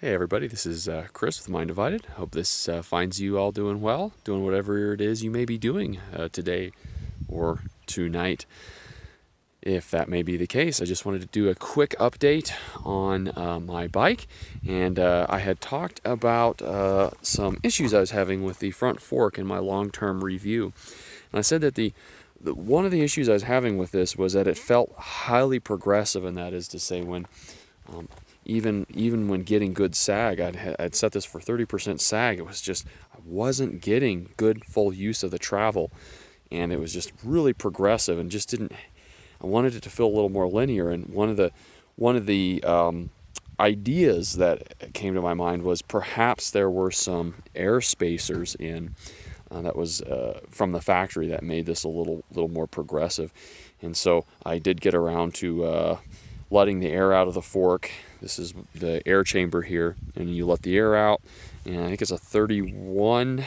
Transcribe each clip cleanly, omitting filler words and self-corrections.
Hey everybody, this is Chris with Mind Divided. Hope this finds you all doing well, doing whatever it is you may be doing today or tonight. If that may be the case, I just wanted to do a quick update on my bike. And I had talked about some issues I was having with the front fork in my long-term review. And I said that one of the issues I was having with this was that it felt highly progressive, and that is to say when even when getting good sag, I'd set this for 30% sag. It was just, I wasn't getting good full use of the travel, and it was just really progressive and just didn't. I wanted it to feel a little more linear, and one of the ideas that came to my mind was perhaps there were some air spacers in that was from the factory that made this a little more progressive. And so I did get around to letting the air out of the fork. This is the air chamber here, and you let the air out, and I think it's a 31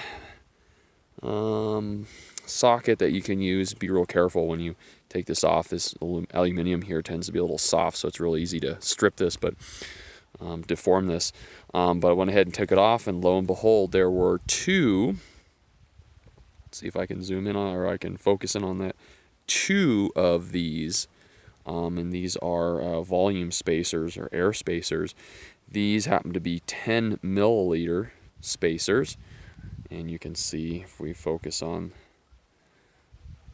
socket that you can use. Be real careful when you take this off. This aluminum here tends to be a little soft, so it's really easy to strip this, but deform this. But I went ahead and took it off, and lo and behold, there were two. Let's see if I can zoom in on, or I can focus in on that. Two of these. And these are volume spacers or air spacers. These happen to be 10 milliliter spacers, and you can see if we focus on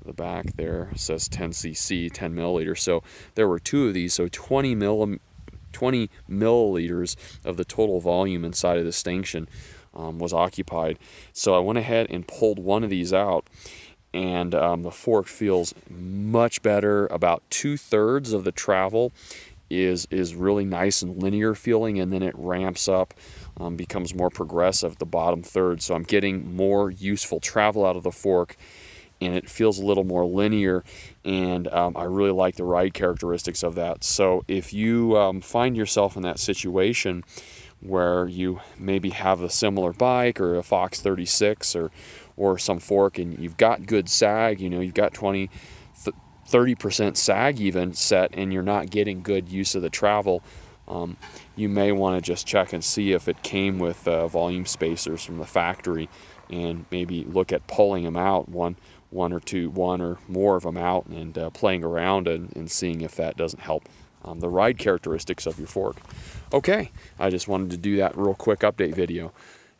the back there, it says 10 cc, 10 milliliters. So there were two of these, so 20 milliliters of the total volume inside of the stanchion was occupied. So I went ahead and pulled one of these out, and the fork feels much better. About 2/3 of the travel is really nice and linear feeling, and then it ramps up, becomes more progressive the bottom third. So I'm getting more useful travel out of the fork, and it feels a little more linear, and I really like the ride characteristics of that. So if you find yourself in that situation where you maybe have a similar bike or a Fox 36 or some fork, and you've got good sag, you know, you've got 30% sag even set, and you're not getting good use of the travel, you may want to just check and see if it came with volume spacers from the factory, and maybe look at pulling them out, one or more of them out, and playing around and seeing if that doesn't help the ride characteristics of your fork. Okay, I just wanted to do that real quick update video.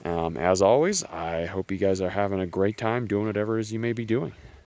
As always, I hope you guys are having a great time doing whatever it is you may be doing.